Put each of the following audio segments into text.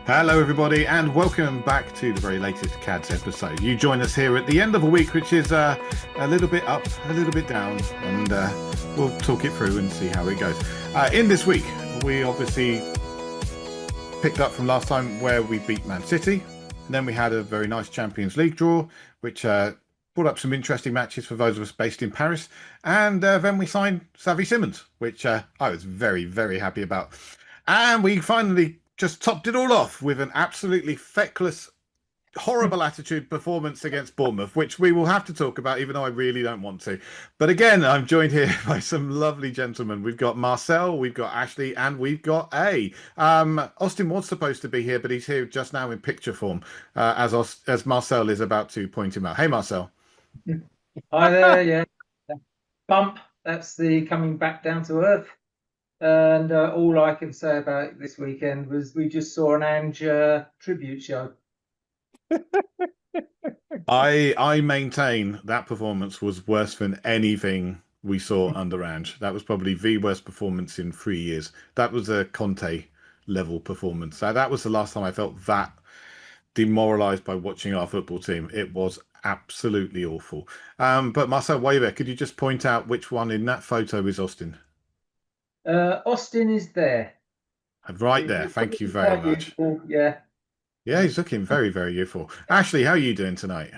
Hello, everybody, and welcome back to the very latest CADS episode. You join us here at the end of a week, which is a little bit up, a little bit down, and we'll talk it through and see how it goes. In this week, we obviously picked up from last time where we beat Man City. And then we had a very nice Champions League draw, which brought up some interesting matches for those of us based in Paris. And then we signed Xavi Simons, which I was very, very happy about. And we finally just topped it all off with an absolutely feckless, horrible attitude performance against Bournemouth, which we will have to talk about, even though I really don't want to. But again, I'm joined here by some lovely gentlemen. We've got Marcel, we've got Ashley, and we've got A. Austin was supposed to be here, but he's here just now in picture form, as Marcel is about to point him out. Hey, Marcel. Hi there, yeah. Bump, that's the coming back down to earth. And all I can say about it this weekend was we just saw an Ange tribute show. I maintain that performance was worse than anything we saw under Ange. That was probably the worst performance in 3 years. That was a Conte level performance. That was the last time I felt that demoralised by watching our football team. It was absolutely awful. But Marcel, while you're there, could you just point out which one in that photo is Austin? Austin is there. Right there. He's Thank you looking very quite much. youthful, yeah. Yeah, he's looking very, very youthful. Ashley, how are you doing tonight?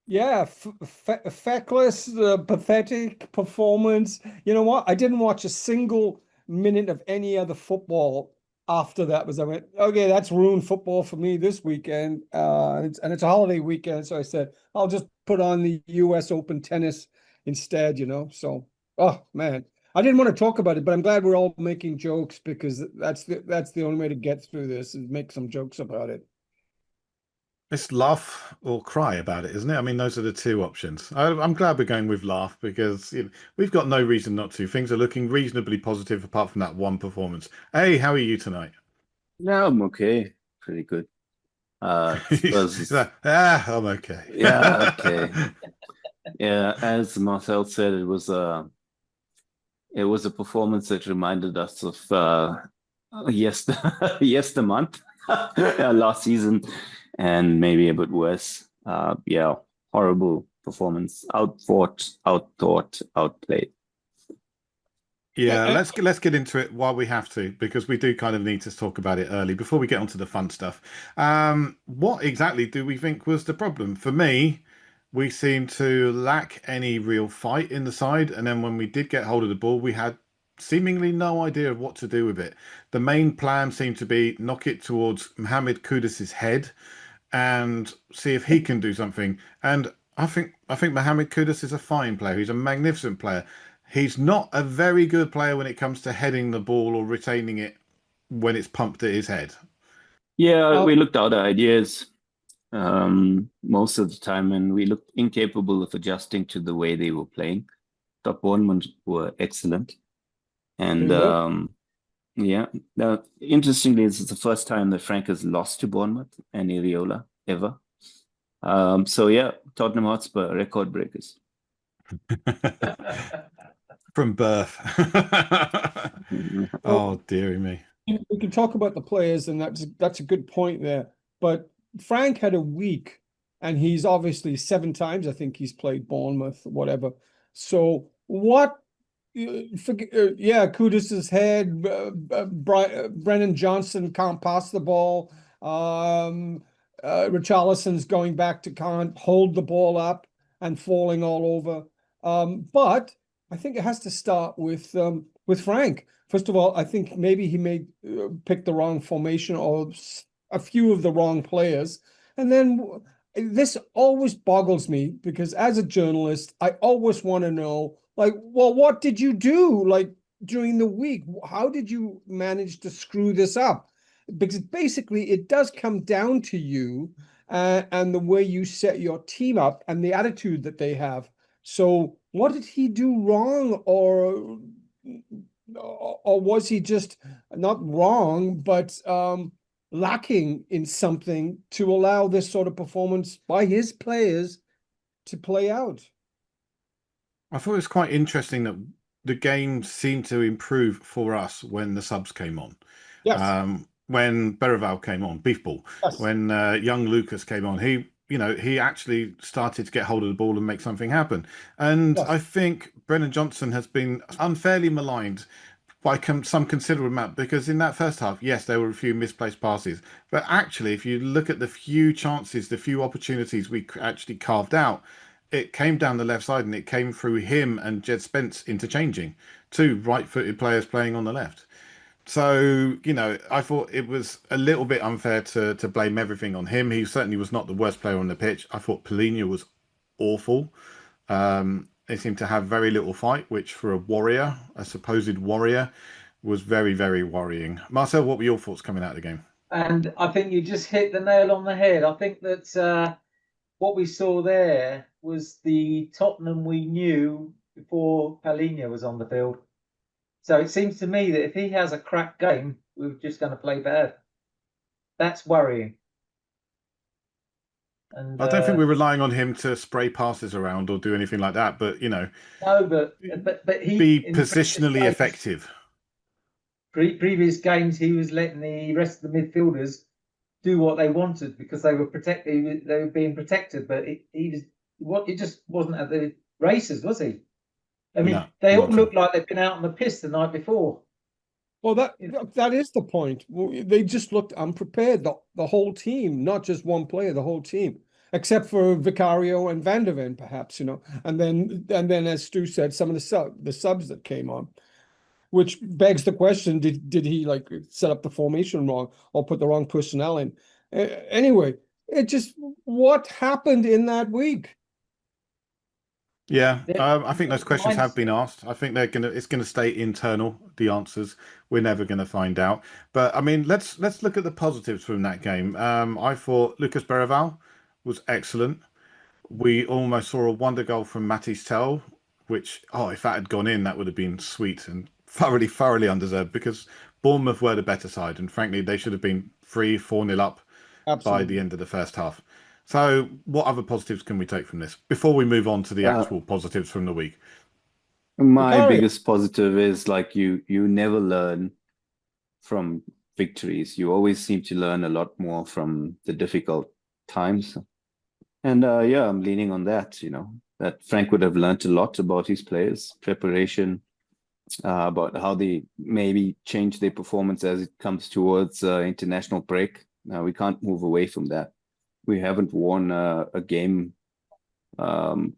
Yeah, feckless, pathetic performance. You know what? I didn't watch a single minute of any other football after that. I went, okay, that's ruined football for me this weekend. And it's a holiday weekend, so I said I'll just put on the U.S. Open tennis instead. So oh man, I didn't want to talk about it, but I'm glad we're all making jokes because that's the only way to get through this is make some jokes about it. It's laugh or cry about it, isn't it? I mean, those are the two options. I'm glad we're going with laugh because we've got no reason not to. Things are looking reasonably positive apart from that one performance. Hey, how are you tonight? Yeah, I'm okay. Pretty good. Spurs, I'm okay. yeah, okay. Yeah, as Marcel said, it was a performance that reminded us of yester month last season, and maybe a bit worse. Yeah, horrible performance. Outfought, outthought, outplayed. Yeah, let's get into it while we have to, because we do kind of need to talk about it early before we get onto the fun stuff. What exactly do we think was the problem? For me, we seemed to lack any real fight in the side, and then when we did get hold of the ball, we had seemingly no idea of what to do with it. The main plan seemed to be knock it towards Mohamed Kudus's head and see if he can do something. And I think Mohamed Kudus is a fine player. He's a magnificent player. He's not a very good player when it comes to heading the ball or retaining it when it's pumped at his head. Yeah, Oh, we looked out ideas most of the time, and we looked incapable of adjusting to the way they were playing. Top Bournemouth were excellent. And they were. yeah, now, interestingly, this is the first time that Frank has lost to Bournemouth and Iriola ever. So yeah, Tottenham Hotspur record breakers. From birth. Oh, dearie me. We can talk about the players, and that's a good point there. But Frank had a week, and he's obviously 7 times, I think he's played Bournemouth, whatever. So what? Yeah, Kudus's head. Brennan Johnson can't pass the ball. Richarlison's going back to can't hold the ball and falling all over. But I think it has to start with Frank. First of all, I think maybe he may pick the wrong formation or a few of the wrong players. And then this always boggles me because as a journalist, I always want to know, like, well, what did you do like during the week? How did you manage to screw this up? Because basically it does come down to you and the way you set your team up and the attitude that they have. So what did he do wrong, or was he just not wrong, but lacking in something to allow this sort of performance by his players to play out? I thought it was quite interesting that the game seemed to improve for us when the subs came on. Yes. when Berrival came on, beef ball. Yes. When young Lucas came on, he actually started to get hold of the ball and make something happen. And Yes. I think Brennan Johnson has been unfairly maligned by some considerable amount, because in that first half, yes, there were a few misplaced passes, but actually, if you look at the few chances, the few opportunities we actually carved out, it came down the left side and it came through him and Jed Spence interchanging, two right-footed players playing on the left. So, I thought it was a little bit unfair to blame everything on him. He certainly was not the worst player on the pitch. I thought Polina was awful. They seemed to have very little fight, which for a supposed warrior, was very, very worrying. Marcel, what were your thoughts coming out of the game? And I think you just hit the nail on the head. I think that what we saw there was the Tottenham we knew before Polina was on the field. So it seems to me that if he has a crap game, we're just going to play bad. That's worrying. And I don't think we're relying on him to spray passes around or do anything like that, but no, but he be positionally effective. Previous games, he was letting the rest of the midfielders do what they wanted because they were protected. They were being protected, but he just wasn't at the races, was he? I mean, No, they all not at look like they've been out on the piss the night before. Well, that is the point. They just looked unprepared. The whole team, not just one player, the whole team, except for Vicario and Van der Ven, perhaps, And then, as Stu said, some of the subs that came on, which begs the question: Did he like set up the formation wrong or put the wrong personnel in? Anyway, what happened in that week? Yeah, I think those questions have been asked. I think it's gonna stay internal. The answers we're never gonna find out. But I mean, let's look at the positives from that game. I thought Lucas Berrival was excellent. We almost saw a wonder goal from Matisse Tell, which if that had gone in, that would have been sweet and thoroughly undeserved, because Bournemouth were the better side, and frankly, they should have been 3-4-0 up by the end of the first half. So, what other positives can we take from this before we move on to the actual positives from the week? My biggest positive is like you never learn from victories. You always seem to learn a lot more from the difficult times. And I'm leaning on that, that Frank would have learned a lot about his players, preparation, about how they maybe change their performance as it comes towards international break. Now, we can't move away from that. We haven't won a game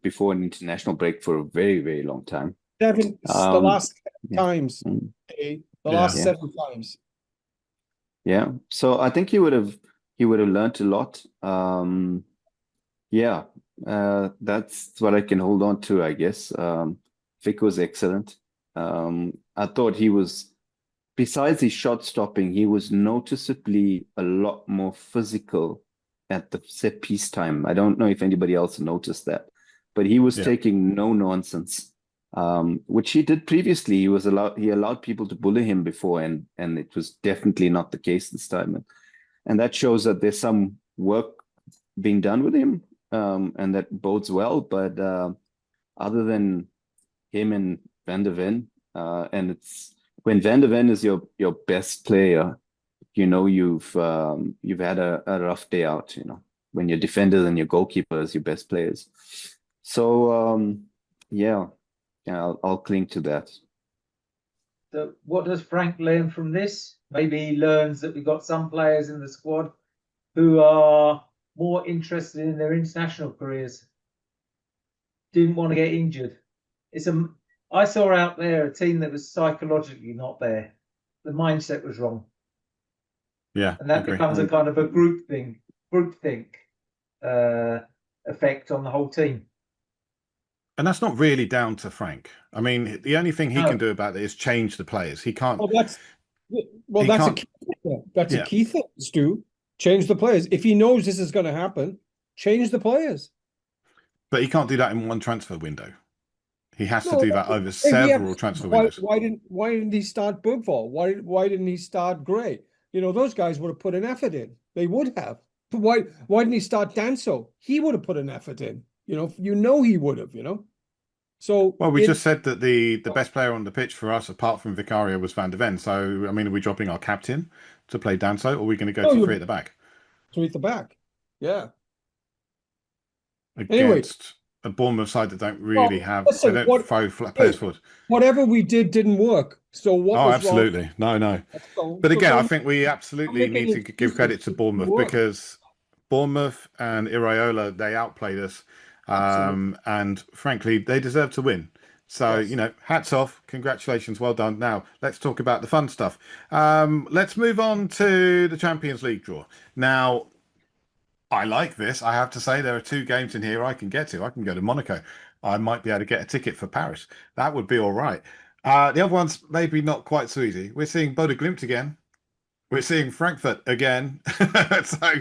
before an international break for a very, very long time. The last times. Mm. The last 7 times. Yeah. So I think he would have learned a lot. That's what I can hold on to, I guess. Vic was excellent. I thought he was, besides his shot stopping, he was noticeably a lot more physical at the set piece time. I don't know if anybody else noticed that, but he was taking no nonsense, which he did previously. He allowed people to bully him before, and it was definitely not the case this time. And that shows that there's some work being done with him, and that bodes well. But other than him and Van der Ven, and it's when Van der Ven is your best player, you've had a rough day out, when your defenders and your goalkeeper is your best players. So I'll cling to that. So what does Frank learn from this? Maybe he learns that we've got some players in the squad who are more interested in their international careers, didn't want to get injured. I saw out there a team that was psychologically not there. The mindset was wrong. Yeah, and that becomes a kind of a groupthink effect on the whole team. And that's not really down to Frank. I mean, the only thing he can do about it is change the players. He can't. That's a key thing, Stu. Change the players. If he knows this is going to happen, change the players. But he can't do that in one transfer window. He has to do that over several transfer windows. Why didn't he start Bergvall? Why didn't he start Gray? Those guys would have put an effort in. They would have. But why didn't he start Danso? He would have put an effort in. He would have. So Well, we just said that the best player on the pitch for us, apart from Vicario, was Van de Ven. So, I mean, are we dropping our captain to play Danso, or are we going to go no, to you're three at the back three at the back. Yeah. Anyway, against a Bournemouth side that don't really well, have, they listen, don't throw players hey, forward? whatever we did didn't work. So what Oh, was wrong? absolutely. No, no. So, But so again, I don't think we I'm absolutely making need to give excuses. credit to It didn't Bournemouth work. because Bournemouth and Iraola, they outplayed us. Absolutely. And frankly, they deserve to win. So, Yes. hats off. Congratulations. Well done. Now, let's talk about the fun stuff. Let's move on to the Champions League draw. Now, I like this. I have to say, there are two games in here I can get to. I can go to Monaco. I might be able to get a ticket for Paris. That would be all right. The other one's maybe not quite so easy. We're seeing Bodo Glimt again. We're seeing Frankfurt again. So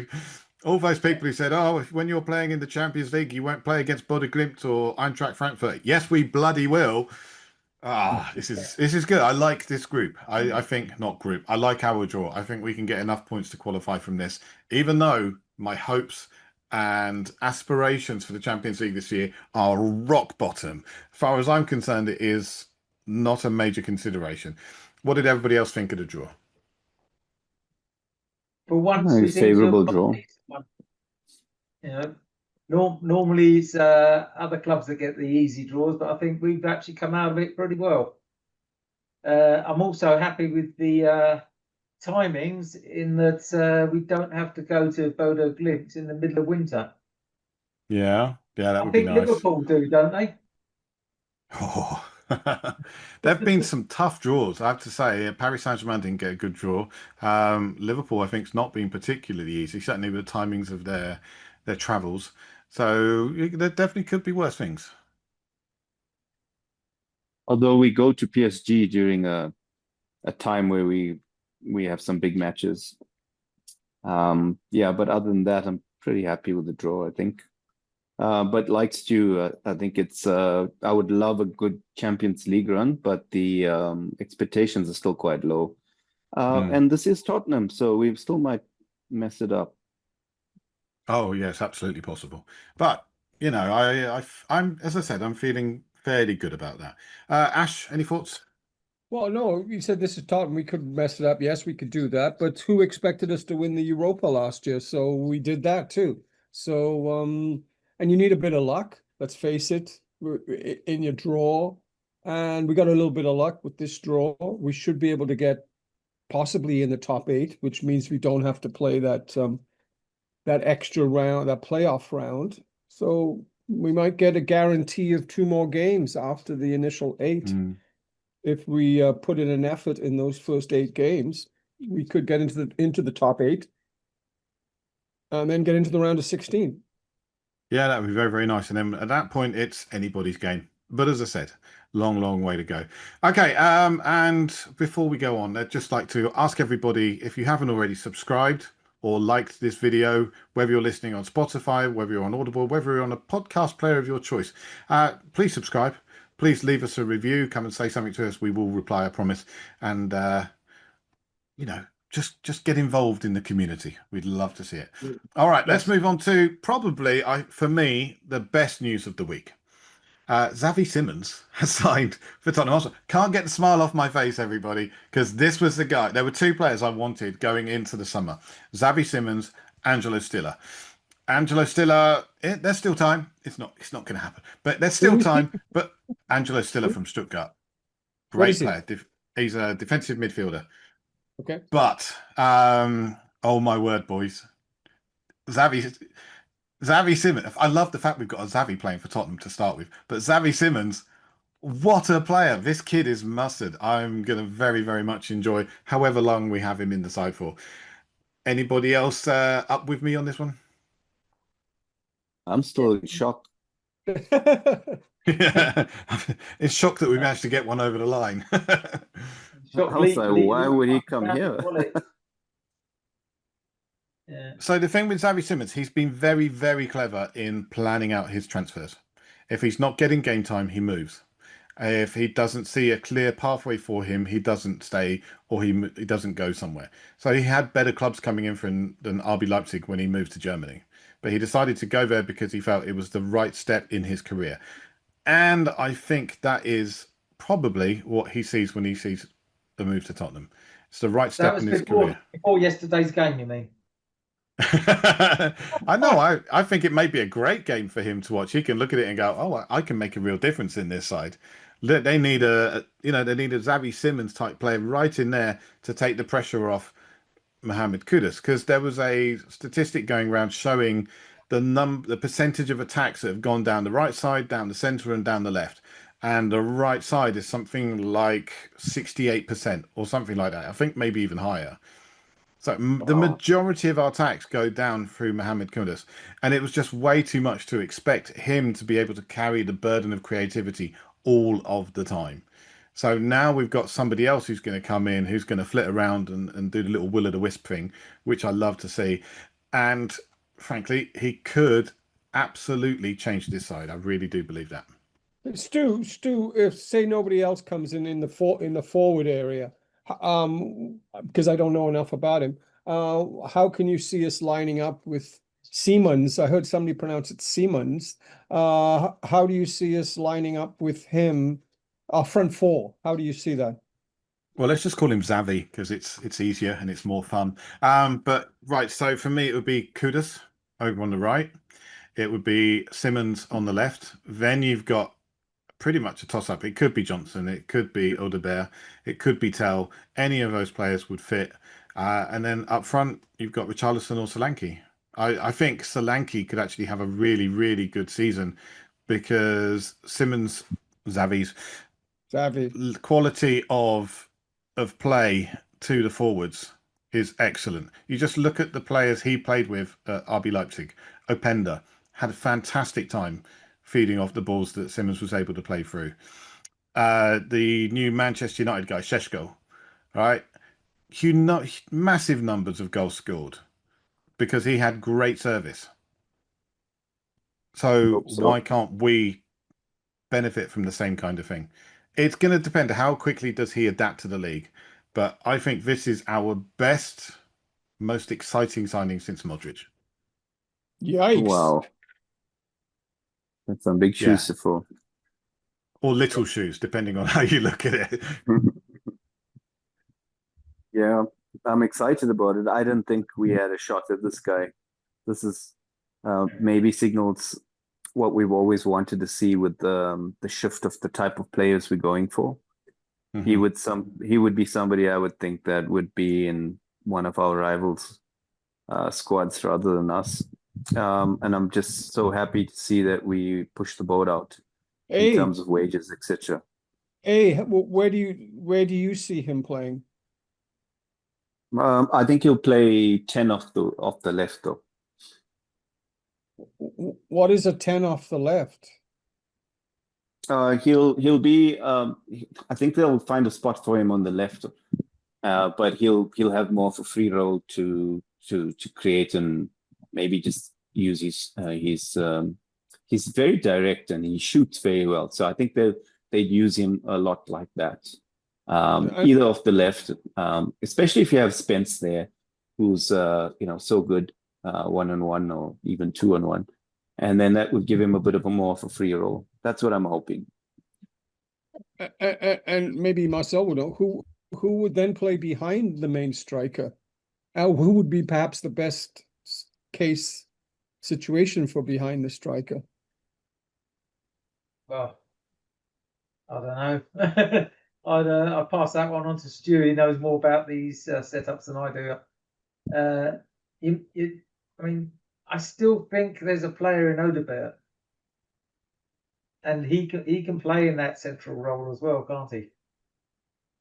all those people who said, "Oh, when you're playing in the Champions League, you won't play against Bodo Glimt or Eintracht Frankfurt." Yes, we bloody will. This is good. I like this group. I think not group. I like our draw. I think we can get enough points to qualify from this. Even though my hopes and aspirations for the Champions League this year are rock bottom. As far as I'm concerned, it is not a major consideration. What did everybody else think of the draw? For once, A we seem to have favorable got draw. a decent one. You know, normally it's other clubs that get the easy draws, but I think we've actually come out of it pretty well. I'm also happy with the timings in that we don't have to go to Bodo Glimt in the middle of winter. Yeah, that I would be think nice. Liverpool do, don't they? Oh, there have been some tough draws, I have to say. Paris Saint-Germain didn't get a good draw. Liverpool, I think, has not been particularly easy, certainly with the timings of their travels. So there definitely could be worse things. Although we go to PSG during a time where we have some big matches. Yeah, but other than that, I'm pretty happy with the draw, I think. But like Stu, I think it's I would love a good Champions League run, but the expectations are still quite low. And this is Tottenham, so we still might mess it up. Oh, yes, absolutely possible. But, I'm, as I said, I'm feeling fairly good about that. Ash, any thoughts? Well, no, you said this is Tottenham. We could mess it up. Yes, we could do that. But who expected us to win the Europa last year? So we did that too. So, and you need a bit of luck. Let's face it, in your draw. And we got a little bit of luck with this draw. We should be able to get possibly in the top 8, which means we don't have to play that that extra round, that playoff round. So we might get a guarantee of 2 more games after the initial 8. If we put in an effort in those first 8 games, we could get into the top 8 and then get into the round of 16. Yeah, that would be very, very nice. And then at that point, it's anybody's game. But as I said, long, long way to go. Okay, and before we go on, I'd just like to ask everybody, if you haven't already subscribed or liked this video, whether you're listening on Spotify, whether you're on Audible, whether you're on a podcast player of your choice, please subscribe. Please leave us a review. Come and say something to us. We will reply, I promise. And, just get involved in the community. We'd love to see it. All right, let's move on to probably, for me, the best news of the week. Xavi Simons has signed for Tottenham Hotspur. Can't get the smile off my face, everybody, because this was the guy. There were 2 players I wanted going into the summer. Xavi Simons, Angelo Stiller. Angelo Stiller, there's still time. It's not going to happen, but there's still time. But Angelo Stiller from Stuttgart, great player. He's a defensive midfielder. Okay. But, oh my word, boys. Xavi Simons, I love the fact we've got a Xavi playing for Tottenham to start with, but Xavi Simons, what a player. This kid is mustard. I'm going to very, very much enjoy however long we have him in the side for. Anybody else up with me on this one? I'm still in shock. It's shocked that we managed to get one over the line. I was like, why would he come here? Yeah. So the thing with Xavi Simons, he's been very, very clever in planning out his transfers. If he's not getting game time, he moves. If he doesn't see a clear pathway for him, he doesn't stay or he doesn't go somewhere. So he had better clubs coming in for him than RB Leipzig when he moved to Germany. But he decided to go there because he felt it was the right step in his career. And I think that is probably what he sees when he sees the move to Tottenham. It's the right That step was in his before career. yesterday's game, you mean? I know. I think it may be a great game for him to watch. He can look at it and go, "Oh, I can make a real difference in this side." They need they need a Xavi Simons type player right in there to take the pressure off Mohamed Kudus, because there was a statistic going around showing the percentage of attacks that have gone down the right side, down the center, and down the left. And the right side is something like 68% or something like that. I think maybe even higher. So the Wow. majority of our attacks go down through Mohamed Kudus, and it was just way too much to expect him to be able to carry the burden of creativity all of the time. So now we've got somebody else who's going to come in, who's going to flit around and do the little will o' the wisp thing, which I love to see. And frankly, he could absolutely change this side. I really do believe that. Stu, if say nobody else comes in the forward area, because I don't know enough about him, how can you see us lining up with Siemens? I heard somebody pronounce it Siemens. How do you see us lining up with him? Front four. How do you see that? Well, let's just call him Xavi because it's easier and it's more fun. But right, so for me, it would be Kudus over on the right. It would be Simmons on the left. Then you've got pretty much a toss up. It could be Johnson, it could be Odegaard, it could be Tell. Any of those players would fit. And then up front, you've got Richarlison or Solanke. I think Solanke could actually have a really, really good season because Simmons, Xavi's Xavi. quality of play to the forwards is excellent. You just look at the players he played with at RB Leipzig. Openda had a fantastic time feeding off the balls that Simmons was able to play through. The new Manchester United guy, Šeško, right? Massive numbers of goals scored because he had great service. So Hope why so. can't we benefit from the same kind of thing? It's going to depend how quickly does he adapt to the league. But I think this is our best, most exciting signing since Modric. Yikes. Wow. That's some big Yeah. shoes to fill. Or little shoes, depending on how you look at it. Yeah, I'm excited about it. I didn't think we had a shot at this guy. This is maybe signals what we've always wanted to see with the shift of the type of players we're going for. He would be somebody I would think that would be in one of our rivals squads rather than us. And I'm just so happy to see that we push the boat out in Hey, terms of wages, etc. where do you see him playing? I think he'll play 10 off the left though. What is a 10 off the left? He'll be I think they'll find a spot for him on the left, but he'll have more of a free role to create and maybe just use he's very direct and he shoots very well. So I think they'd use him a lot like that. Either off the left, especially if you have Spence there, who's so good 1-on-1 or even 2-on-1, and then that would give him a bit of a more of a free role. That's what I'm hoping. And maybe Marcel would know who would then play behind the main striker. Who would be perhaps the best case situation for behind the striker? Well, I don't know. I'll pass that one on to Stu. He knows more about these setups than I do. I mean, I still think there's a player in Odegaard, and he can play in that central role as well, can't he?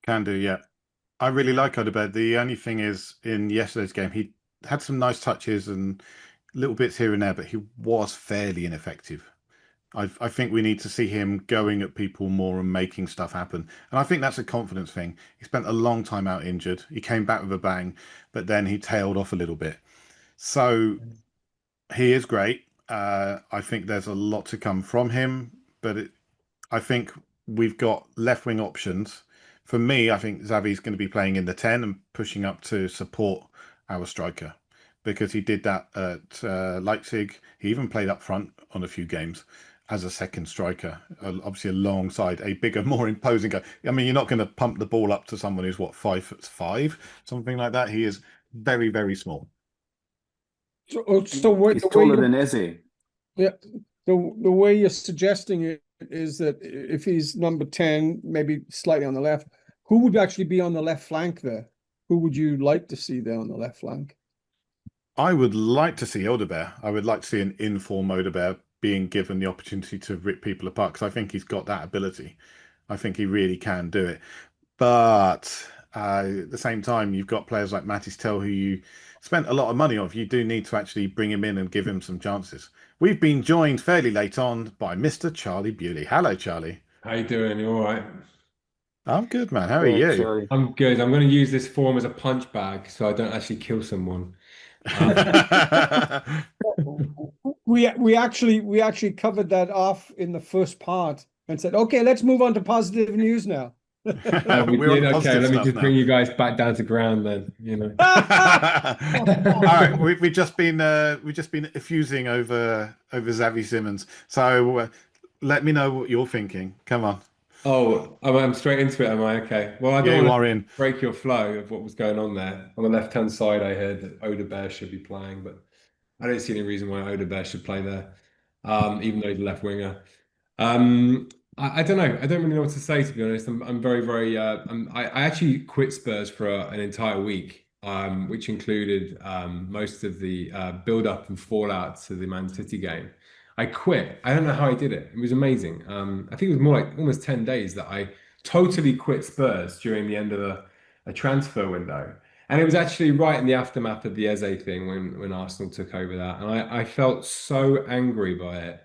Can do, yeah. I really like Odegaard. The only thing is, in yesterday's game, he had some nice touches and little bits here and there, but he was fairly ineffective. I think we need to see him going at people more and making stuff happen. And I think that's a confidence thing. He spent a long time out injured. He came back with a bang, but then he tailed off a little bit. So he is great. I think there's a lot to come from him, but I think we've got left wing options. For me, I think Xavi's going to be playing in the 10 and pushing up to support our striker because he did that at Leipzig. He even played up front on a few games. as a second striker, obviously alongside a bigger, more imposing guy. I mean, you're not going to pump the ball up to someone who's what, 5'5", something like that. He is very, very small. So what, He's the way taller you, than Eze. yeah, the way you're suggesting it is that if he's number 10, maybe slightly on the left, who would actually be on the left flank there? Who would you like to see there on the left flank? I would like to see Elderbear. I would like to see an inform Elderbear being given the opportunity to rip people apart, because I think he's got that ability. I think he really can do it. But at the same time, you've got players like Mattis Tell, who you spent a lot of money on. You do need to actually bring him in and give him some chances. We've been joined fairly late on by Mr. Charlie Bewley. Hello, Charlie. How you doing? You all right? I'm good, man. How are Yeah, you? Charlie. I'm good. I'm going to use this form as a punch bag so I don't actually kill someone. We actually covered that off in the first part and said, okay, let's move on to positive news now. We We're on did. Okay, positive let me stuff just now. bring you guys back down to ground then. You know. All right, we've just been effusing over Xavi Simons. So let me know what you're thinking. Come on. Oh, I'm straight into it, am I? Okay. Well, I Yeah, don't you want are to in. break your flow of what was going on there. On the left-hand side, I heard that Odebear should be playing, but I don't see any reason why Odebear should play there, even though he's a left winger. I don't know. I don't really know what to say, to be honest. I'm very, very. I actually quit Spurs for an entire week, which included most of the build-up and fallout to the Man City game. I quit. I don't know how I did it. It was amazing. I think it was more like almost 10 days that I totally quit Spurs during the end of a transfer window. And it was actually right in the aftermath of the Eze thing when Arsenal took over that. And I felt so angry by it.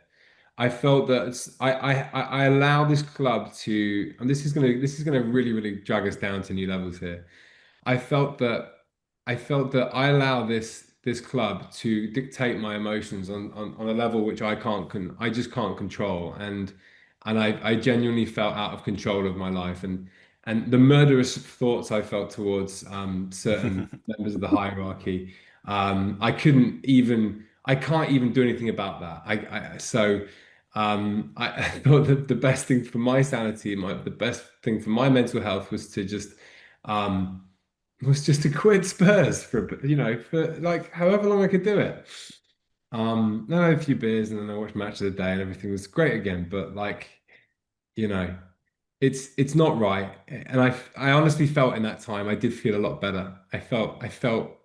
I felt that I allow this club to, and this is gonna really, really drag us down to new levels here. I felt that I allow this club to dictate my emotions on a level which I just can't control, and I genuinely felt out of control of my life, and the murderous thoughts I felt towards certain members of the hierarchy. I can't even do anything about that. I thought that the best thing for my sanity, the best thing for my mental health was just to quit Spurs for like however long I could do it. Then I had a few beers and then I watched Match of the Day and everything was great again. But like, you know, it's not right. And I honestly felt in that time I did feel a lot better. I felt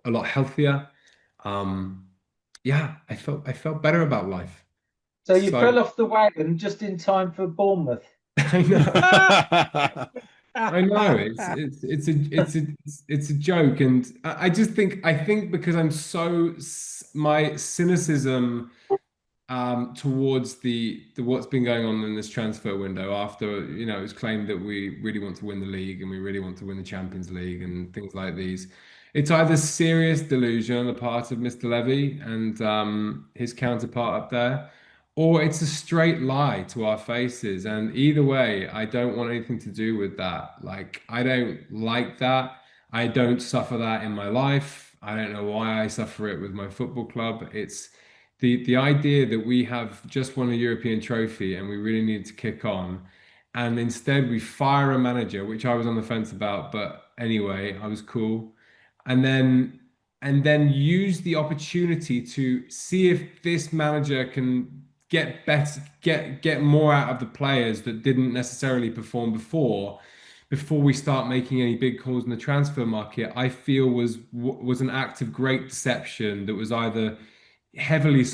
a lot healthier. Yeah, I felt better about life. So you fell off the wagon just in time for Bournemouth. I know. I know it's a joke, and I just think because I'm my cynicism towards the what's been going on in this transfer window after it was claimed that we really want to win the league and we really want to win the Champions League and things like these. It's either serious delusion on the part of Mr. Levy and his counterpart up there, or it's a straight lie to our faces. And either way, I don't want anything to do with that. Like, I don't like that. I don't suffer that in my life. I don't know why I suffer it with my football club. It's the idea that we have just won a European trophy and we really need to kick on. And instead we fire a manager, which I was on the fence about, but anyway, I was cool. And then use the opportunity to see if this manager can get better, get more out of the players that didn't necessarily perform before we start making any big calls in the transfer market. I feel was an act of great deception that was either heavily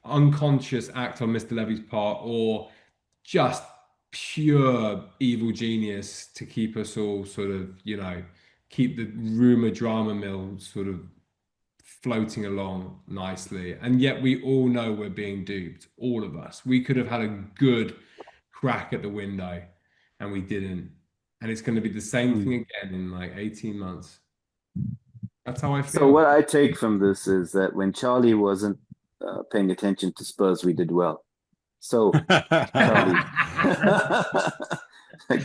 unconscious act on Mr. Levy's part, or just pure evil genius to keep us all sort of, keep the rumor drama mill sort of floating along nicely. And yet we all know we're being duped, all of us. We could have had a good crack at the window and we didn't. And it's going to be the same thing again in like 18 months. That's how I feel. So what I take from this is that when Charlie wasn't paying attention to Spurs, we did well. So, Charlie,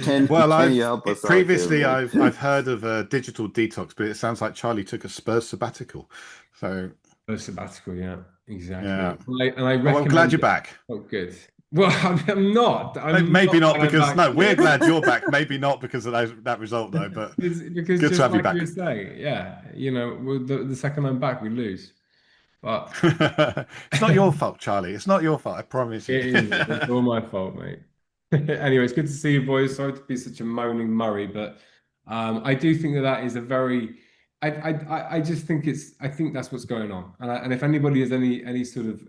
can you help us previously out I've heard of a digital detox, but it sounds like Charlie took a Spurs sabbatical. So Spurs sabbatical, yeah. exactly. Yeah. And I Oh, well, I'm glad recommend you're it. back. Oh, good. Well, I'm not. Maybe not glad I'm because back. no, we're glad you're back. Maybe not because of that result though, but Because good to just have you like back. you were saying, yeah, the second I'm back, we lose. But It's not your fault, Charlie. It's not your fault. I promise you. it is. It's all my fault, mate. Anyway, it's good to see you, boys. Sorry to be such a moaning Murray, but I do think that is a very. I just think I think that's what's going on, and if anybody has any sort of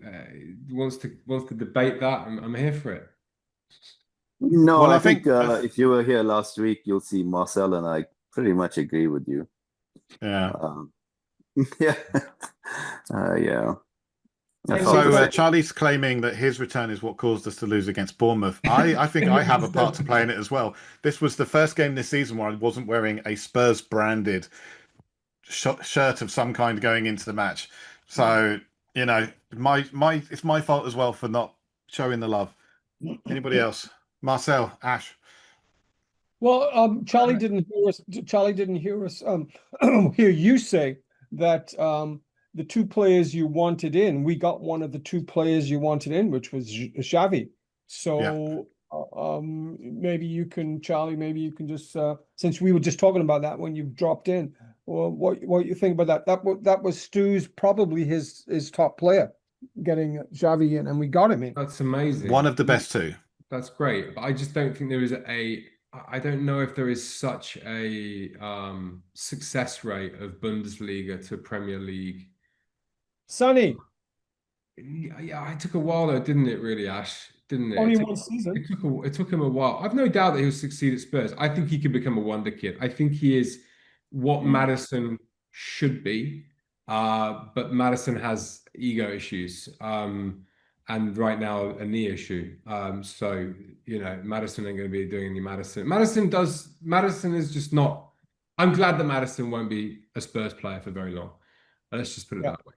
wants to debate that, I'm here for it. No, Well, I I think think if you were here last week, you'll see Marcel and I pretty much agree with you. yeah. Um, yeah, yeah. I And felt So the same. Charlie's claiming that his return is what caused us to lose against Bournemouth. I think I have a part to play in it as well. This was the first game this season where I wasn't wearing a Spurs branded shirt of some kind going into the match. So it's my fault as well for not showing the love. Anybody else? Marcel, Ash. Well, Charlie didn't hear us. Charlie didn't hear us. Hear you say that the two players you wanted in, we got one of the two players you wanted in, which was Xavi. So maybe you can, Charlie. Maybe you can just since we were just talking about that when you dropped in, or what you think about that? That was Stu's probably his top player, getting Xavi in, and we got him in. That's amazing. One of the best two. That's great, but I just don't think there is I don't know if there is such a success rate of Bundesliga to Premier League. Sonny, Yeah, it took a while though, didn't it? Really, Ash, didn't it? only one season. It took him a while. I've no doubt that he'll succeed at Spurs. I think he could become a wonder kid. I think he is what Maddison should be, but Maddison has ego issues. And right now a knee issue. So Maddison ain't going to be doing any Maddison. Maddison is just not. I'm glad that Maddison won't be a Spurs player for very long. Let's just put it that way.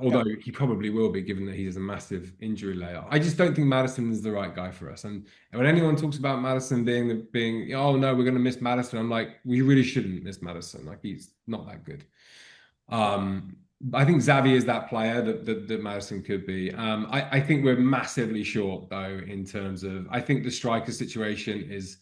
Although he probably will be, given that he has a massive injury layout. I just don't think Maddison is the right guy for us. And when anyone talks about Maddison being, oh no, we're going to miss Maddison, I'm like, we really shouldn't miss Maddison. Like he's not that good. I think Xavi is that player that Maddison could be. I think we're massively short though in terms of. I think the striker situation is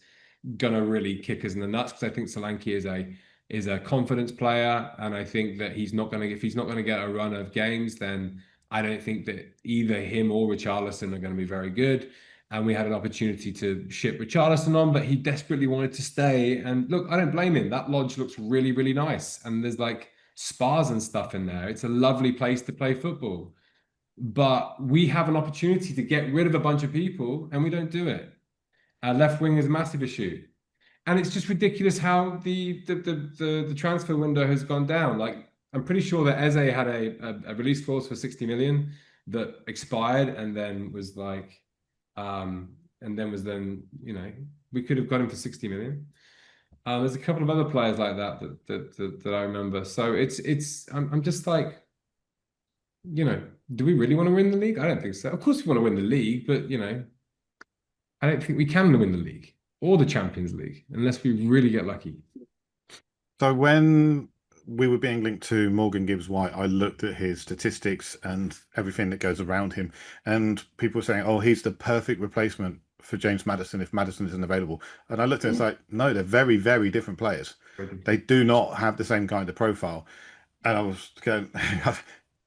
gonna really kick us in the nuts because I think Solanke is a confidence player, and I think that if he's not gonna get a run of games, then I don't think that either him or Richarlison are going to be very good. And we had an opportunity to ship Richarlison on, but he desperately wanted to stay. And look, I don't blame him. That lodge looks really, really nice, and there's like spas and stuff in there. It's a lovely place to play football, but we have an opportunity to get rid of a bunch of people and we don't do it. Our left wing is a massive issue, and it's just ridiculous how the transfer window has gone down. Like I'm pretty sure that Eze had a release clause for 60 million that expired and then was like we could have got him for 60 million. There's a couple of other players like that I remember. So I'm just like, do we really want to win the league? I don't think so. Of course we want to win the league, but I don't think we can win the league or the Champions League unless we really get lucky. So when we were being linked to Morgan Gibbs-White, I looked at his statistics and everything that goes around him, and people were saying, oh, he's the perfect replacement for James Maddison if Maddison isn't available. And I looked at it, it's like, no, they're very, very different players. They do not have the same kind of profile. And I was going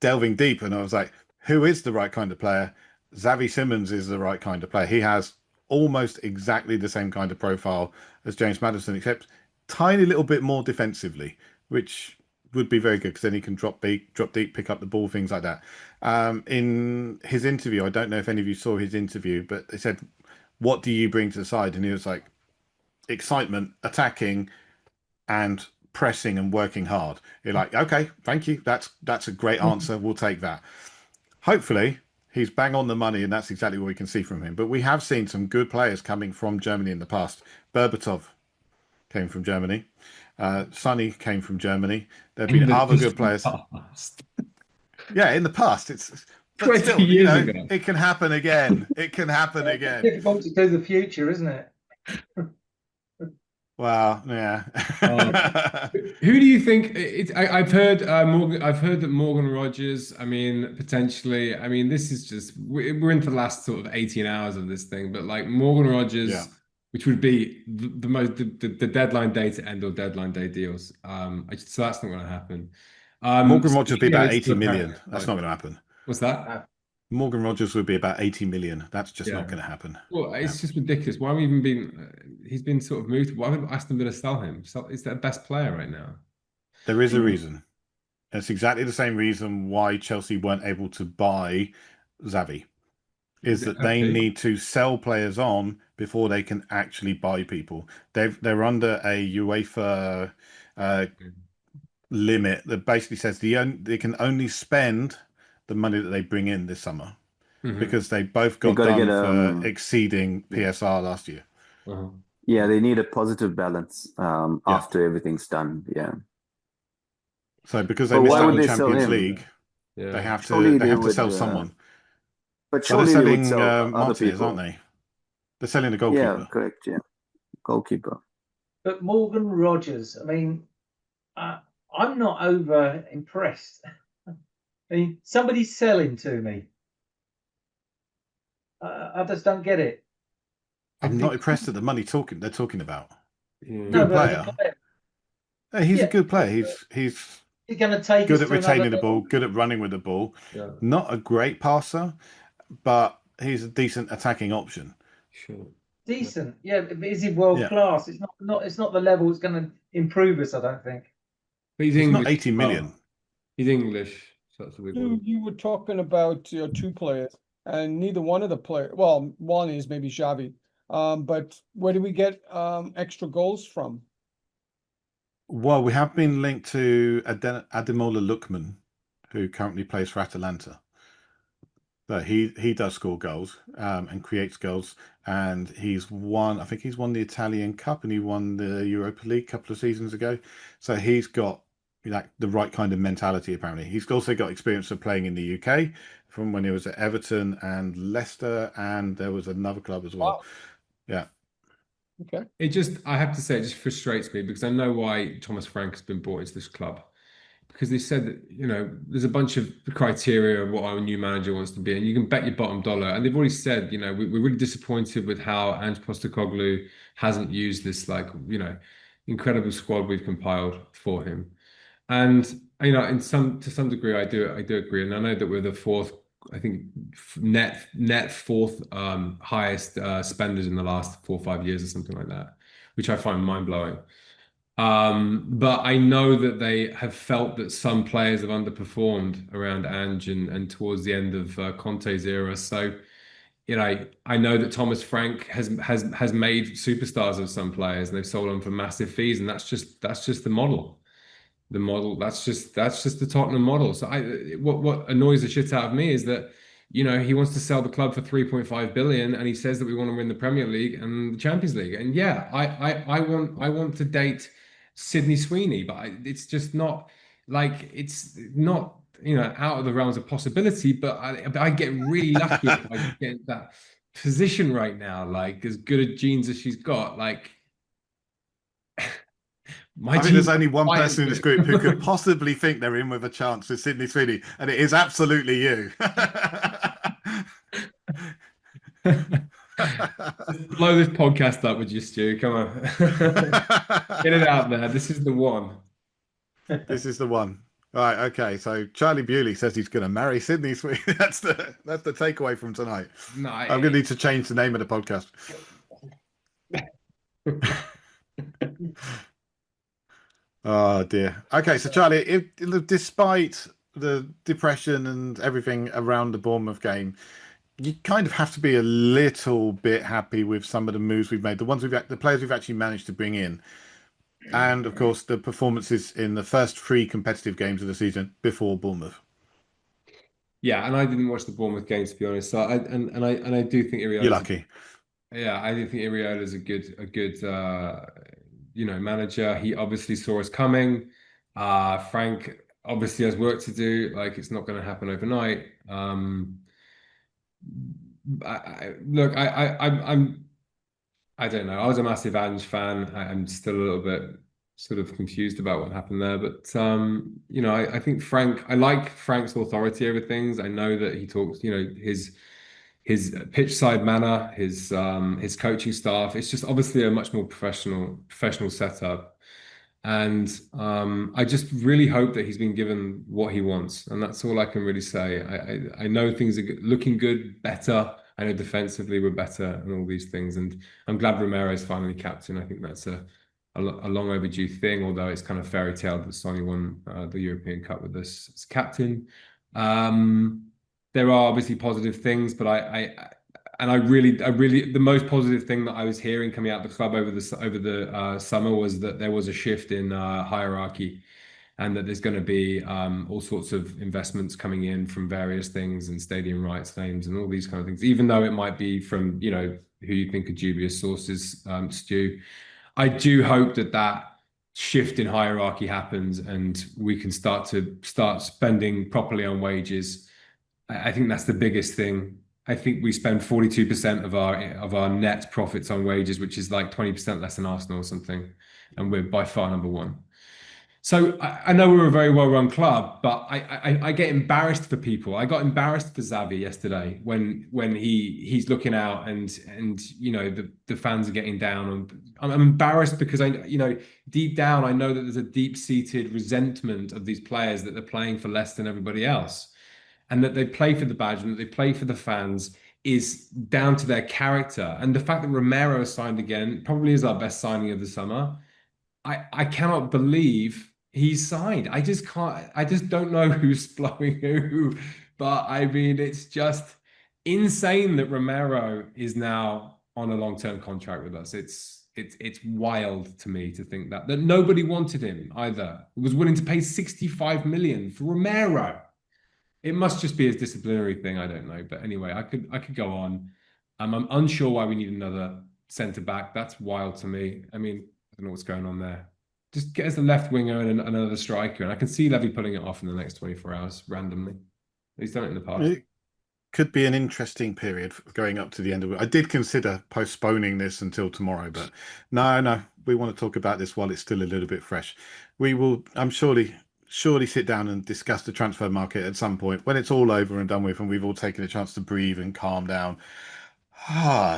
delving deep, and I was like, who is the right kind of player? Xavi Simons is the right kind of player. He has almost exactly the same kind of profile as James Maddison, except tiny little bit more defensively, which would be very good because then he can drop deep, pick up the ball, things like that. In his interview, I don't know if any of you saw his interview, but they said, what do you bring to the side? And he was like, excitement, attacking, and pressing and working hard. You're like, okay, thank you. That's a great answer. We'll take that. Hopefully, he's bang on the money, and that's exactly what we can see from him. But we have seen some good players coming from Germany in the past. Berbatov came from Germany. Sonny came from Germany. There have been other good players. Yeah, in the past, it's 20 still, years ago. it can happen again. It can happen again. Difficult to do the future, isn't it? Well, yeah. Who do you think? I've heard Morgan. I've heard that Morgan Rogers. I mean, potentially. I mean, this is just we're into the last sort of 18 hours of this thing, but like Morgan Yeah. Rogers, which would be the most the deadline day to end or deadline day deals. So that's not going to happen. Morgan Rogers would be about It's 80 still million. apparently That's like, not going to happen. what's that? Uh, Morgan Rogers would be about 80 million. That's just not Yeah. going to happen. Well, Yeah. it's just ridiculous. Why have we even been? He's been sort of moved. Why would Aston Villa sell him? So is their best player right now? There is a reason. It's exactly the same reason why Chelsea weren't able to buy Xavi, is that they Okay. need to sell players on before they can actually buy people. They're under a UEFA limit that basically says they can only spend the money that they bring in this summer Mhm. because they both They got gotta done get for exceeding PSR last year. Uh-huh. yeah, they need a positive balance Yeah. after everything's done. Yeah. So because they But missed why out would on the they sell Champions him? League, Yeah. they have Surely to they would, sell someone. But Well, they're surely they would selling sell other Martinez, aren't people. they? They're selling the Yeah, goalkeeper. correct. Yeah, goalkeeper. but Morgan Rogers, I mean, I'm not over impressed. I mean, somebody's selling to me. I just don't get it. I'm I not think impressed at the money they're talking about. yeah. No, Good but as a player. player, Yeah, he's a yeah, good player. He's he's going to take good us at to another retaining the ball, level. good at running with the ball. Yeah, Not a great passer, but he's a decent attacking option. sure. Decent, yeah. But is he world Yeah. class? It's not the level it's going to improve us. I don't think. But he's He's not English 80 as well. million. He's English, so that's a weird one. You were talking about two players, and neither one of the players. Well, one is maybe Xavi. But where do we get extra goals from? Well, we have been linked to Ademola Lookman, who currently plays for Atalanta. But he does score goals and creates goals, and I think he's won the Italian Cup and he won the Europa League a couple of seasons ago. So he's got like the right kind of mentality. Apparently, he's also got experience of playing in the UK from when he was at Everton and Leicester, and there was another club as well. Wow. Yeah. Okay. I have to say, it just frustrates me because I know why Thomas Frank has been brought into this club. Because they said that, there's a bunch of criteria of what our new manager wants to be, and you can bet your bottom dollar. And they've already said, we're really disappointed with how Ange Postecoglou hasn't used this, incredible squad we've compiled for him. And to some degree, I do agree. And I know that we're the fourth, I think, net fourth highest spenders in the last 4 or 5 years or something like that, which I find mind blowing. But I know that they have felt that some players have underperformed around Ange and towards the end of Conte's era. So, I know that Thomas Frank has made superstars of some players, and they've sold them for massive fees, and that's just the model. The model that's just the Tottenham model. So what annoys the shit out of me is that he wants to sell the club for 3.5 billion, and he says that we want to win the Premier League and the Champions League. And yeah, I want to date Sydney Sweeney, but it's just not like it's not out of the realms of possibility. But I get really lucky if I get that position right now. Like as good at genes as she's got, like. I think there's only one person in this group who could possibly think they're in with a chance with Sydney Sweeney, and it is absolutely you. Blow this podcast up with you, Stu. Come on. Get it out there. This is the one. This is the one. Right, okay. So Charlie Bewley says he's going to marry Sydney Sweeney. That's the takeaway from tonight. No, I'm going to need to change the name of the podcast. Oh dear. Okay, so Charlie, despite the depression and everything around the Bournemouth game, you kind of have to be a little bit happy with some of the moves we've made, the players we've actually managed to bring in, and of course the performances in the first 3 competitive games of the season before Bournemouth. Yeah, and I didn't watch the Bournemouth game, to be honest. So I do think You're lucky. Yeah, I do think Iriola's a good manager. He obviously saw us coming. Frank obviously has work to do. Like it's not going to happen overnight. I'm I don't know. I was a massive Ange fan. I'm still a little bit sort of confused about what happened there. But you know, I think Frank, I like Frank's authority over things. I know that he talks, you know, his pitch side manner, his coaching staff. It's just obviously a much more professional setup. And I just really hope that he's been given what he wants, and that's all I can really say. I know things are looking good, better. I know defensively we're better, and all these things. And I'm glad Romero is finally captain. I think that's a long overdue thing. Although it's kind of fairy tale that Sonny won the European Cup with us as captain. There are obviously positive things, but I really, the most positive thing that I was hearing coming out of the club over the summer was that there was a shift in hierarchy, and that there's going to be all sorts of investments coming in from various things and stadium rights names and all these kind of things. Even though it might be from, you know, who you think are dubious sources, Stu, I do hope that that shift in hierarchy happens and we can start spending properly on wages. I think that's the biggest thing. I think we spend 42% of our net profits on wages, which is like 20% less than Arsenal or something, and we're by far number one. So I know we're a very well-run club, but I get embarrassed for people. I got embarrassed for Xavi yesterday when he's looking out and you know the fans are getting down. I'm embarrassed because deep down I know that there's a deep-seated resentment of these players that they're playing for less than everybody else, and that they play for the badge and that they play for the fans is down to their character. And the fact that Romero signed again probably is our best signing of the summer. I cannot believe he's signed. I just can't. I just don't know who's blowing who. But I mean, it's just insane that Romero is now on a long-term contract with us. It's wild to me to think that nobody wanted him either. Was willing to pay 65 million for Romero. It must just be his disciplinary thing. I don't know. But anyway, I could go on. I'm unsure why we need another centre back. That's wild to me. I mean, I don't know what's going on there. Just get us a left winger and another striker, and I can see Levy pulling it off in the next 24 hours randomly. He's done it in the past. It could be an interesting period going up to the end of it. I did consider postponing this until tomorrow, but no, we want to talk about this while it's still a little bit fresh. We will, I'm surely sit down and discuss the transfer market at some point when it's all over and done with, and we've all taken a chance to breathe and calm down.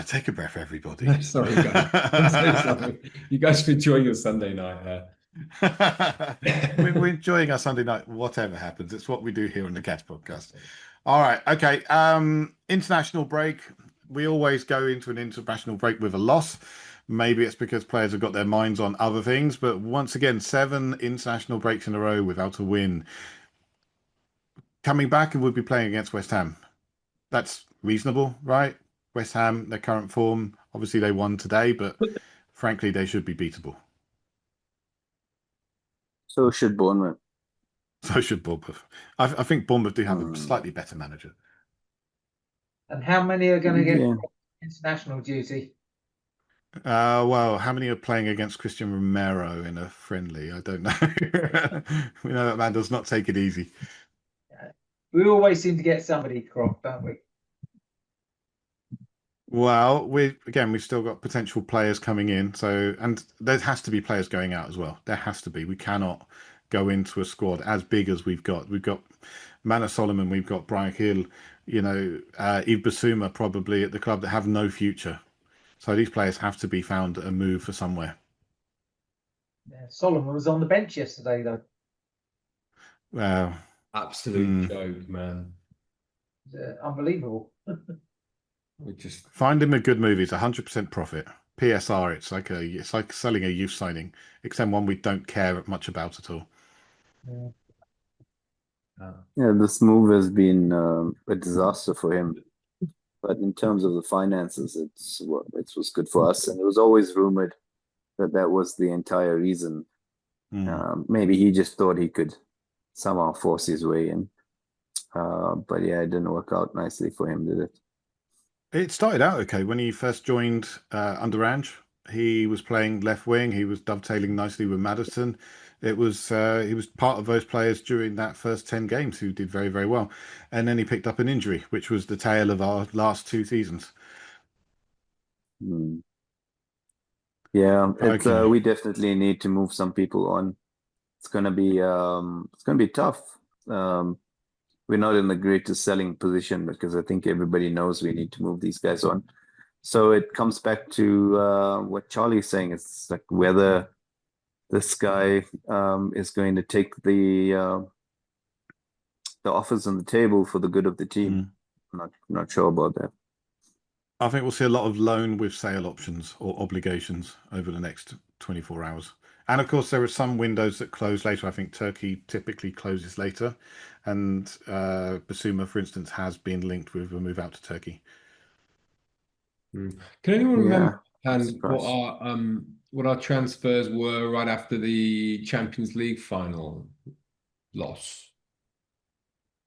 Take a breath, everybody. Sorry, guys. I'm so sorry. You guys should enjoy your Sunday night. We're enjoying our Sunday night, whatever happens. It's what we do here on the CADS podcast. All right, okay. International break. We always go into an international break with a loss. Maybe it's because players have got their minds on other things, but once again, 7 international breaks in a row without a win. Coming back and we'll be playing against West Ham. That's reasonable, right? West Ham, their current form, obviously they won today, but frankly, they should be beatable. So should Bournemouth. So should Bournemouth. I think Bournemouth do have a slightly better manager. And how many are going to get international duty? Well, how many are playing against Christian Romero in a friendly? I don't know. We know that man does not take it easy. We always seem to get somebody cropped, don't we? Well, we've still got potential players coming in, and there has to be players going out as well. There has to be. We cannot go into a squad as big as we've got. We've got Manor Solomon, we've got Brian Hill, Yves Bissouma probably at the club that have no future. So these players have to be found a move for somewhere. Yeah, Solomon was on the bench yesterday, though. Well, absolute joke, man. Unbelievable. We just find him a good movie. It's 100% profit. PSR. It's like selling a youth signing, except one we don't care much about at all. Yeah, this move has been a disaster for him. But in terms of the finances, it was good for us, and it was always rumored that was the entire reason. Maybe he just thought he could somehow force his way in. But yeah, it didn't work out nicely for him, did it? It started out okay when he first joined under Ange. He was playing left wing. He was dovetailing nicely with Maddison. He was part of those players during that first 10 games who did very, very well. And then he picked up an injury, which was the tale of our last 2 seasons. Yeah, it's Okay. we definitely need to move some people on. It's gonna be tough. We're not in the greatest selling position because I think everybody knows we need to move these guys on. So it comes back to what Charlie's saying. It's like whether this guy is going to take the offers on the table for the good of the team. Not sure about that. I think we'll see a lot of loan with sale options or obligations over the next 24 hours. And of course, there are some windows that close later. I think Turkey typically closes later. And Basuma, for instance, has been linked with a move out to Turkey. Can anyone remember surprised. what our transfers were right after the Champions League final loss?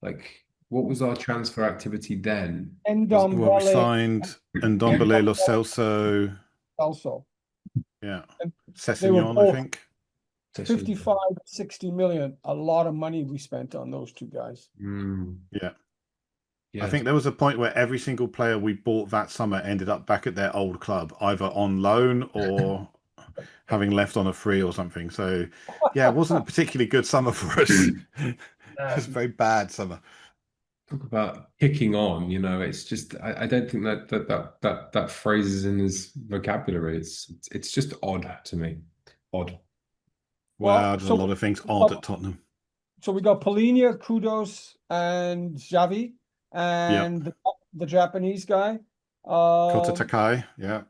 Like, what was our transfer activity then? And Well, we signed Ndombele, Lo Celso. also. Yeah. And Sessegnon, were both I think. 55, 60 million. A lot of money we spent on those two guys. Yeah. Yeah. I think there was a point where every single player we bought that summer ended up back at their old club, either on loan or having left on a free or something. So, yeah, it wasn't a particularly good summer for us. It was a very bad summer. Talk about kicking on, it's just I don't think that phrase is in his vocabulary. It's just odd to me. Odd. Well, there's a lot of things odd at Tottenham. So we got Polinia, Kudos, and Xavi, and the Japanese guy. Kota Takai, yeah.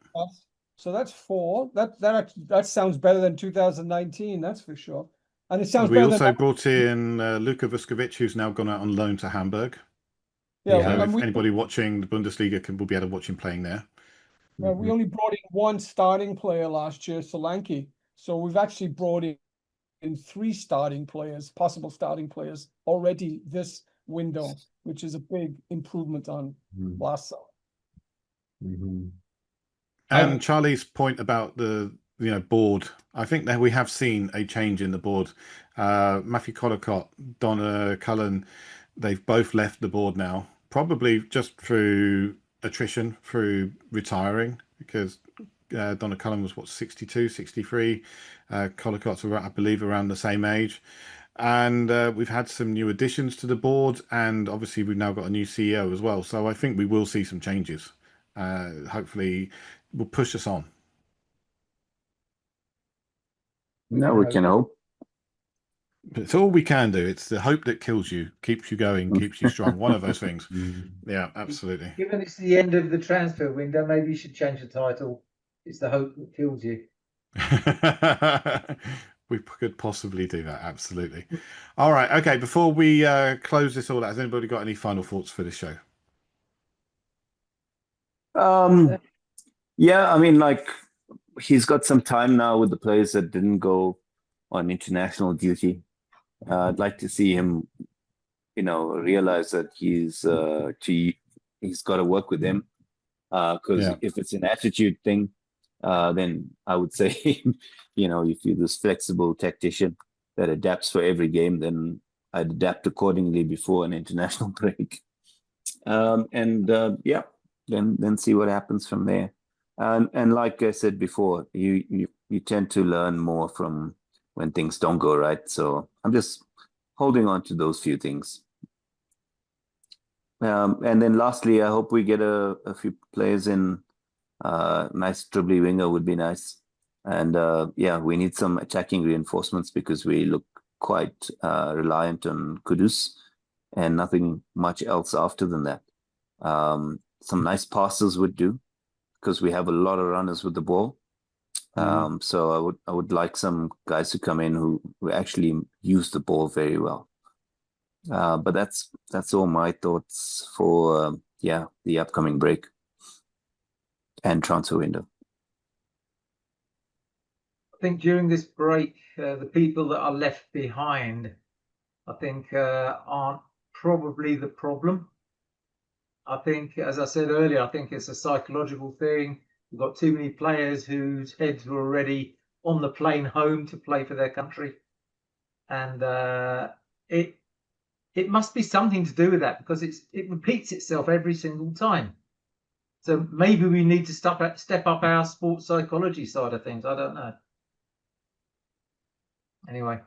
So that's 4. That sounds better than 2019, that's for sure. And it sounds We better also brought in Luka Vuskovic, who's now gone out on loan to Hamburg. Yeah, so if anybody watching the Bundesliga will be able to watch him playing there. We only brought in one starting player last year, Solanke. So we've actually brought in 3 starting players, possible starting players, already this window, which is a big improvement on last summer. And Charlie's point about the board, I think that we have seen a change in the board. Matthew Collocott, Donna Cullen, they've both left the board now, probably just through attrition, through retiring, because Donna Cullen was 62, 63. Collocott's, I believe, around the same age. And we've had some new additions to the board, and obviously we've now got a new CEO as well. So I think we will see some changes. Hopefully will push us on. No, we can hope. It's all we can do. It's the hope that kills you, keeps you going, keeps you strong. One of those things. Yeah, absolutely. Given it's the end of the transfer window, maybe you should change the title. It's the hope that kills you. We could possibly do that. Absolutely. All right. Okay. Before we close this all out, has anybody got any final thoughts for this show? Yeah, I mean, like, he's got some time now with the players that didn't go on international duty. I'd like to see him, realize that he's got to work with them. Because if it's an attitude thing, then I would say, if you're this flexible tactician that adapts for every game, then I'd adapt accordingly before an international break. Then see what happens from there. And like I said before, you tend to learn more from when things don't go right. So I'm just holding on to those few things. And then lastly, I hope we get a few players in. Nice dribbly winger would be nice. And we need some attacking reinforcements because we look quite reliant on Kudus and nothing much else after than that. Some nice passes would do because we have a lot of runners with the ball. So I would like some guys to come in who actually use the ball very well. But that's all my thoughts for the upcoming break and transfer window. I think during this break, the people that are left behind, I think, aren't probably the problem. I think, as I said earlier, I think it's a psychological thing. We've got too many players whose heads were already on the plane home to play for their country. And it must be something to do with that because it repeats itself every single time. So maybe we need to step up our sports psychology side of things. I don't know. Anyway.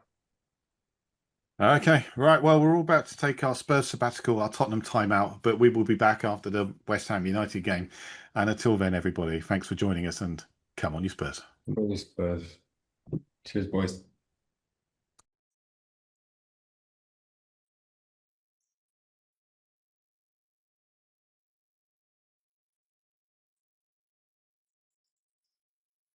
Okay, right. Well, we're all about to take our Spurs sabbatical, our Tottenham timeout, but we will be back after the West Ham United game. And until then, everybody, thanks for joining us and come on, you Spurs. Spurs. Cheers, boys.